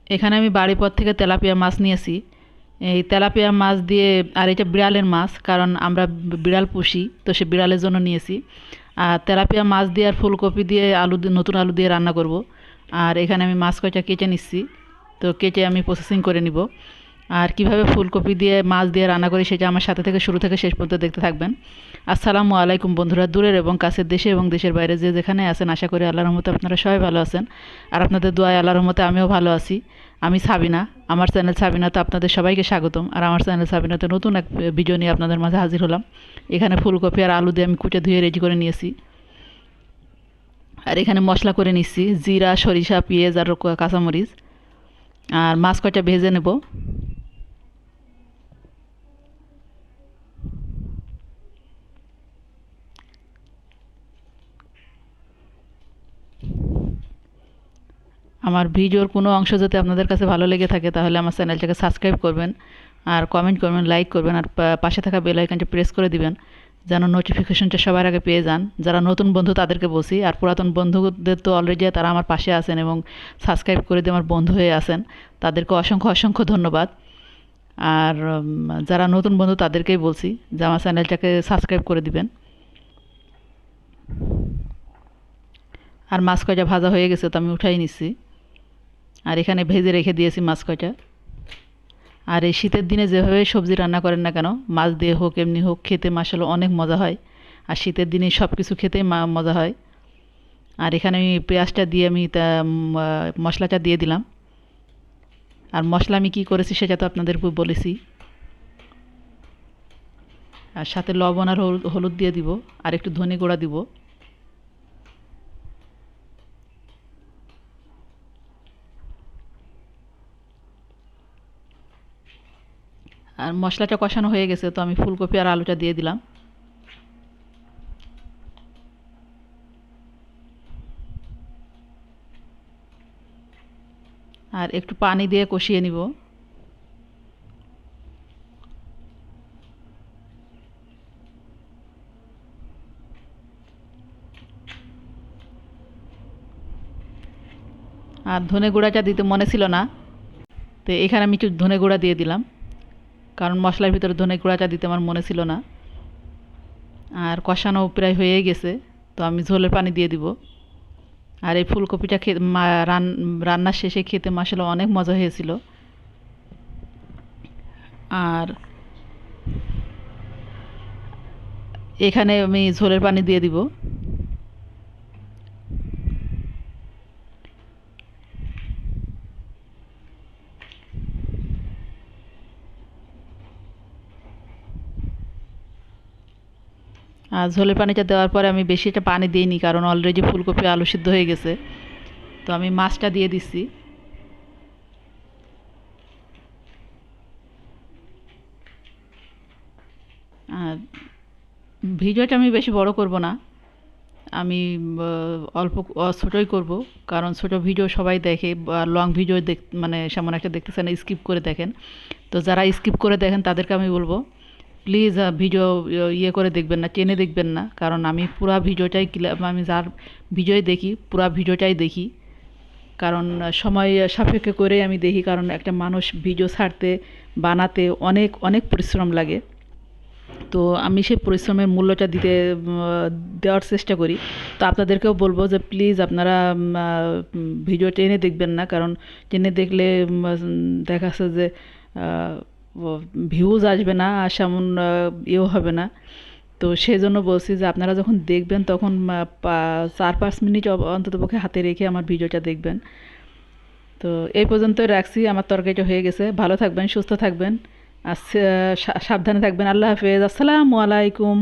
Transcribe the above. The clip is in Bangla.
এখানে আমি বাড়ির পর থেকে তেলাপিয়া মাছ নিয়েছি। এই তেলাপিয়া মাছ দিয়ে, আর এটা বিড়ালের মাছ, কারণ আমরা বিড়াল পুষি, তো সে বিড়ালের জন্য নিয়েছি। আর তেলাপিয়া মাছ দিয়ে আর ফুলকপি দিয়ে আলু দিয়ে, নতুন আলু দিয়ে রান্না করব। আর এখানে আমি মাছ কয়টা কেটে নিচ্ছি, তো কেটে আমি প্রসেসিং করে নিব। আর কিভাবে ফুলকপি দিয়ে মাছ দিয়ে রান্না করি সেটা আমার সাথে থেকে শুরু থেকে শেষ পর্যন্ত দেখতে থাকবেন। আসসালামু আলাইকুম বন্ধুরা, দূরের এবং কাছের, দেশে এবং দেশের বাইরে যে যেখানে আছেন, আশা করি আল্লাহর রহমতে আপনারা সবাই ভালো আছেন। আর আপনাদের দোয়ায় আল্লাহর রহমতে আমিও ভালো আছি। আমি সাবিনা, আমার চ্যানেল সাবিনাতে আপনাদের সবাইকে স্বাগতম। আর আমার চ্যানেল সাবিনাতে নতুন এক ভিডিও নিয়ে আপনাদের মাঝে হাজির হলাম। এখানে ফুলকপি আর আলু দিয়ে আমি কুটে ধুয়ে রেডি করে নিয়েছি। আর এখানে মশলা করে নিচ্ছি, জিরা, সরিষা, পেঁয়াজ আর কাঁচামরিচ। আর মাছ কয়টা ভেজে নেব। আমার ভিডিওর কোনো অংশ যদি আপনাদের কাছে ভালো লেগে থাকে তাহলে আমার চ্যানেলটাকে সাবস্ক্রাইব করবেন, আর কমেন্ট করবেন, লাইক করবেন, আর পাশে থাকা বেল আইকনটা প্রেস করে দিবেন যেন নোটিফিকেশনটা সবার আগে পেয়ে যান। যারা নতুন বন্ধু তাদেরকে বলছি, আর পুরাতন বন্ধুদের তো অলরেডি তারা আমার পাশে আছেন এবং সাবস্ক্রাইব করে দিয়ে আমার বন্ধু হয়ে আছেন, তাদেরকে অসংখ্য অসংখ্য ধন্যবাদ। আর যারা নতুন বন্ধু তাদেরকেই বলছি যে আমার চ্যানেলটাকে সাবস্ক্রাইব করে দিবেন। আর মাছ কয়টা ভাজা হয়ে গেছে, তো আমি উঠাই নিচ্ছি। আর এখানে ভেজে রেখে দিয়েছি মাছ কয়টা। আর এই শীতের দিনে যেভাবে সবজি রান্না করেন না কেন, মাছ দিয়ে হোক এমনি হোক, খেতে মাসাল্লাহ অনেক মজা হয়। আর শীতের দিনে সব কিছু খেতেই মজা হয়। আর এখানে আমি পেঁয়াজটা দিয়ে আমি মশলাটা দিয়ে দিলাম। আর মশলা আমি কী করেছি সেটা তো আপনাদের বলেছি। আর সাথে লবণ আর হলুদ দিয়ে দিব, আর একটু ধনে গুঁড়া দিব। আর মশলাটা কষানো হয়ে গেছে, তো আমি ফুলকপি আর আলুটা দিয়ে দিলাম। আর একটু পানি দিয়ে কষিয়ে নিব। আর ধনে গুঁড়াটা দিতে মনে ছিল না, তো এখানে আমি একটু ধনে গুঁড়া দিয়ে দিলাম, কারণ মশলার ভিতরে ধনে গুঁড়াটা দিতে আমার মনে ছিল না। আর কষানো প্রায় হয়ে গেছে, তো আমি ঝোলের পানি দিয়ে দিব। আর এই ফুলকপিটা রান্নার শেষে খেতে মাসাল্লাহ অনেক মজা হয়েছিল। আর এখানে আমি ঝোলের পানি দিয়ে দিব। আর ঝোলের পানিটা দেওয়ার পরে আমি বেশি একটা পানি দিইনি, কারণ অলরেডি ফুলকপি আলু সিদ্ধ হয়ে গেছে। তো আমি মাছটা দিয়ে দিচ্ছি। আর ভিডিওটা আমি বেশি বড় করব না, আমি অল্প ছোটোই করব, কারণ ছোটো ভিডিও সবাই দেখে। লং ভিডিও মানে সেমন একটা দেখতেছেন, স্কিপ করে দেখেন। তো যারা স্কিপ করে দেখেন তাদেরকে আমি বলবো, প্লিজ ভিডিও ইয়ে করে দেখবেন না, টেনে দেখবেন না, কারণ আমি পুরা ভিডিওটাই আমি যার ভিডিওই দেখি পুরা ভিডিওটাই দেখি। কারণ সময় সাপেক্ষে করে আমি দেখি, কারণ একটা মানুষ ভিডিও ছাড়তে, বানাতে অনেক অনেক পরিশ্রম লাগে। তো আমি সেই পরিশ্রমের মূল্যটা দেওয়ার চেষ্টা করি। তো আপনাদেরকেও বলবো যে প্লিজ আপনারা ভিডিও টেনে দেখবেন না, কারণ টেনে দেখলে দেখাচ্ছে যে ভিউজ আসবে না, আর সেমন ইয়েও হবে না। তো সেই জন্য বলছি যে আপনারা যখন দেখবেন তখন 4-5 মিনিট অন্ততপক্ষে হাতে রেখে আমার ভিডিওটা দেখবেন। তো এই পর্যন্তই রাখছি, আমার তরকারিটা হয়ে গেছে। ভালো থাকবেন, সুস্থ থাকবেন, আর সাবধানে থাকবেন। আল্লাহ হাফেজ, আসসালামু আলাইকুম।